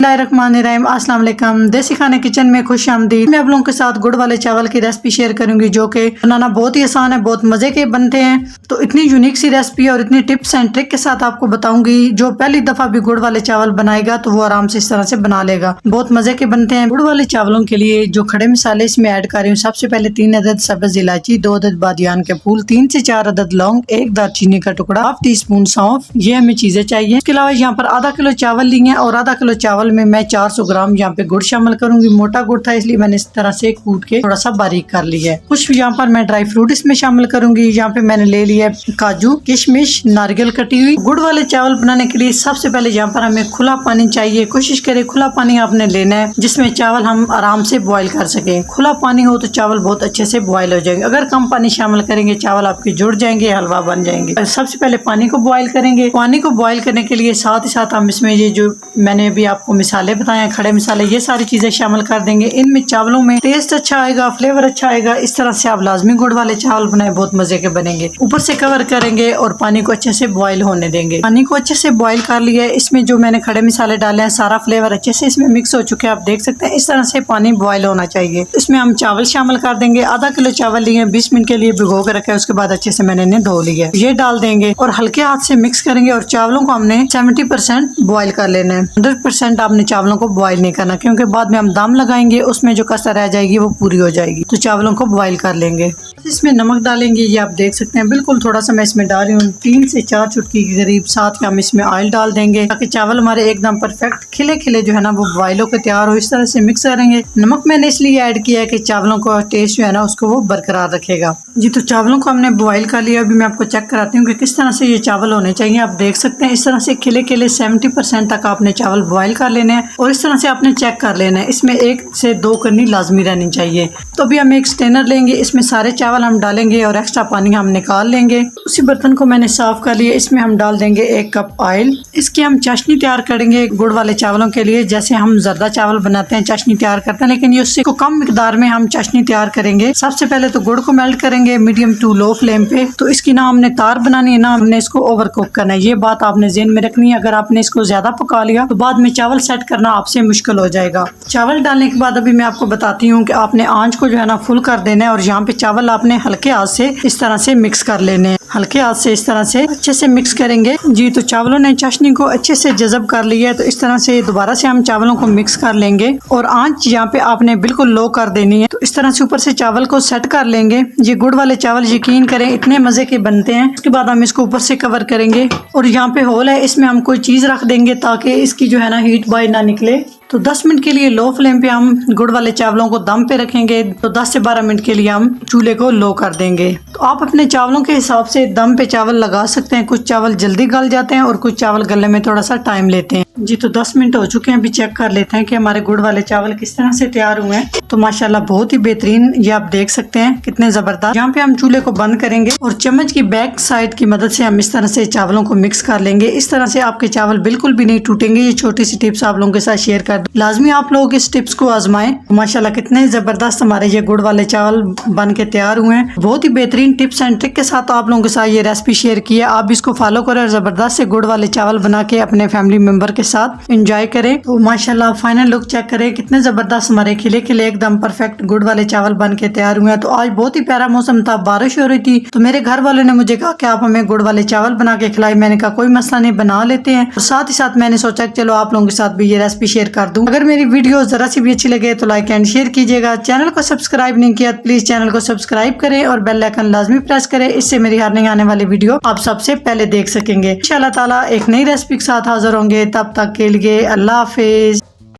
बिस्मिल्लाहिर्रहमानिर्रहीम, अस्सलाम वालेकुम। देसी खाने किचन में खुश आमदीद। मैं आप लोगों के साथ गुड़ वाले चावल की रेसिपी शेयर करूंगी जो कि बनाना बहुत ही आसान है, बहुत मजे के बनते हैं। तो इतनी यूनिक सी रेसिपी और इतनी टिप्स एंड ट्रिक के साथ आपको बताऊंगी, जो पहली दफा भी गुड़ वाले चावल बनाएगा तो वो आराम से इस तरह से बना लेगा। बहुत मजे के बनते हैं। गुड़ वाले चावलों के लिए जो खड़े मसाले इसमें ऐड कर रही हूँ, सबसे पहले 3 अदद सब्ज इलायची, 2 अदद बादियान के फूल, 3 से 4 अदद लौंग, 1 दालचीनी का टुकड़ा, हाफ टी स्पून सौंफ। ये हमें चीजें चाहिए। इसके अलावा यहाँ पर आधा किलो चावल लिए और आधा किलो चावल में मैं 400 ग्राम यहाँ पे गुड़ शामिल करूंगी। मोटा गुड़ था इसलिए मैंने इस तरह से कूट के थोड़ा सा बारीक कर लिया है। कुछ यहाँ पर मैं ड्राई फ्रूट इसमें शामिल करूंगी। यहाँ पे मैंने ले लिया काजू, किशमिश, नारियल कटी हुई। गुड़ वाले चावल बनाने के लिए सबसे पहले यहाँ पर हमें खुला पानी चाहिए। कोशिश करें खुला पानी आपने लेना है जिसमें चावल हम आराम से बॉईल कर सके। खुला पानी हो तो चावल बहुत अच्छे से बॉईल हो जाएंगे। अगर कम पानी शामिल करेंगे चावल आपके जुड़ जाएंगे, हलवा बन जाएंगे। सबसे पहले पानी को बॉईल करेंगे। पानी को बॉईल करने के लिए साथ ही साथ हम इसमें ये जो मैंने अभी आपको मिसाले बताए, खड़े मसाले, ये सारी चीजें शामिल कर देंगे। इनमें चावलों में टेस्ट अच्छा आएगा, फ्लेवर अच्छा आएगा। इस तरह से आप लाजमी गुड़ वाले चावल बनाए, बहुत मजे के बनेंगे। ऊपर से कवर करेंगे और पानी को अच्छे से बॉईल होने देंगे। पानी को अच्छे से बॉईल कर लिया। इसमें जो मैंने खड़े मसाले डाले हैं, सारा फ्लेवर अच्छे से इसमें मिक्स हो चुके हैं। आप देख सकते हैं इस तरह से पानी बॉईल होना चाहिए। इसमें हम चावल शामिल कर देंगे। आधा किलो चावल लिए, 20 मिनट के लिए भिगो के रखा है। उसके बाद अच्छे से मैंने इन्हें धो लिया। ये डाल देंगे और हल्के हाथ से मिक्स करेंगे। और चावलों को हमने 70% बॉईल कर लेना है। 100% आपने चावलों को बॉईल नहीं करना, क्योंकि बाद में हम दम लगाएंगे, उसमें जो कसर रह जाएगी वो पूरी हो जाएगी। तो चावलों को बॉईल कर लेंगे। इसमें नमक डालेंगे, ये आप देख सकते हैं बिल्कुल थोड़ा सा मैं इसमें डाल रही हूँ, 3 से 4 चुटकी के करीब। साथ में हम इसमें ऑयल डाल देंगे ताकि चावल हमारे एकदम परफेक्ट खिले खिले जो है ना वो बॉईल होकर तैयार हो। इस तरह से मिक्स करेंगे। नमक मैंने इसलिए ऐड किया है कि चावलों का टेस्ट जो है ना उसको वो बरकरार रखेगा। जी, तो चावलों को हमने बॉईल कर लिया। अभी मैं आपको चेक कराती हूँ कि किस तरह से ये चावल होने चाहिए। आप देख सकते हैं इस तरह से खिले खिले 70% तक आपने चावल बॉईल कर लेने हैं और इस तरह से आपने चेक कर लेना है। इसमें 1 से 2 करनी लाजमी रहनी चाहिए। तो अभी हम एक स्ट्रेनर लेंगे, इसमें सारे चावल हम डालेंगे और एक्स्ट्रा पानी हम निकाल लेंगे। उसी बर्तन को मैंने साफ कर लिया। इसमें हम डाल देंगे 1 कप ऑयल। इसकी हम चाशनी तैयार करेंगे गुड़ वाले चावलों के लिए। जैसे हम जर्दा चावल बनाते हैं चाशनी तैयार करते हैं, लेकिन ये उससे कम मिकदार में हम चाशनी तैयार करेंगे। सबसे पहले तो गुड़ को मेल्ट करेंगे मीडियम टू लो फ्लेम पे। तो इसकी ना हमने तार बनानी है, ना हमने इसको ओवर कुक करना है। ये बात आपने ज़हन में रखनी है। अगर आपने इसको ज्यादा पका लिया तो बाद में चावल सेट करना आपसे मुश्किल हो जाएगा। चावल डालने के बाद अभी मैं आपको बताती हूँ कि आपने आंच को जो है ना फुल कर देना है और यहाँ पे चावल आपने हल्के हाथ से इस तरह से मिक्स कर लेने हैं। हल्के हाथ से इस तरह से अच्छे से मिक्स करेंगे। जी, तो चावलों ने चाशनी को अच्छे से जज़ब कर लिया है। तो इस तरह से दोबारा से हम चावलों को मिक्स कर लेंगे और आंच यहाँ पे आपने बिल्कुल लो कर देनी है। तो इस तरह से ऊपर से चावल को सेट कर लेंगे। ये गुड़ वाले चावल यकीन करें इतने मजे के बनते हैं। उसके बाद हम इसको ऊपर से कवर करेंगे और यहाँ पे होल है, इसमें हम कोई चीज रख देंगे ताकि इसकी जो है ना हीट बाहर ना निकले। तो 10 मिनट के लिए लो फ्लेम पे हम गुड़ वाले चावलों को दम पे रखेंगे। तो 10 से 12 मिनट के लिए हम चूल्हे को लो कर देंगे। तो आप अपने चावलों के हिसाब से दम पे चावल लगा सकते हैं। कुछ चावल जल्दी गल जाते हैं और कुछ चावल गलने में थोड़ा सा टाइम लेते हैं। जी, तो 10 मिनट हो चुके हैं। अभी चेक कर लेते हैं कि हमारे गुड़ वाले चावल किस तरह से तैयार हुए हैं। तो माशाल्लाह बहुत ही बेहतरीन, ये आप देख सकते हैं कितने जबरदस्त। यहाँ पे हम चूल्हे को बंद करेंगे और चम्मच की बैक साइड की मदद से हम इस तरह से चावलों को मिक्स कर लेंगे। इस तरह से आपके चावल बिल्कुल भी नहीं टूटेंगे। ये छोटी सी टिप्स आप लोगों के साथ शेयर कर दूं। लाजमी आप लोग इस टिप्स को आजमाएं। माशाल्लाह कितने जबरदस्त हमारे ये गुड़ वाले चावल बन के तैयार हुए हैं। बहुत ही बेहतरीन टिप्स एंड ट्रिक के साथ आप लोगों के साथ ये रेसिपी शेयर की है। आप इसको फॉलो करें और जबरदस्त से गुड़ वाले चावल बना के अपने फैमिली मेंबर के साथ एंजॉय करें। तो माशाल्लाह फाइनल लुक चेक करें कितने जबरदस्त हमारे खिले खिले एकदम परफेक्ट गुड़ वाले चावल बन के तैयार हुए हैं। तो आज बहुत ही प्यारा मौसम था, बारिश हो रही थी। तो मेरे घर वालों ने मुझे कहा कि आप हमें गुड़ वाले चावल बना के खिलाए। मैंने कहा कोई मसला नहीं, बना लेते हैं। और साथ ही साथ मैंने सोचा कि चलो आप लोगों के साथ भी ये रेसिपी शेयर कर दूं। अगर मेरी वीडियो जरा सी भी अच्छी लगे तो लाइक एंड शेयर कीजिएगा। चैनल को सब्सक्राइब नहीं किया तो प्लीज चैनल को सब्सक्राइब करें और बेल आइकन लाजमी प्रेस करें। इससे मेरी हर नई आने वाली वीडियो आप सबसे पहले देख सकेंगे। इंशाल्लाह ताला एक नई रेसिपी के साथ हाजिर होंगे। तब तक के लिए अल्लाह हाफिज।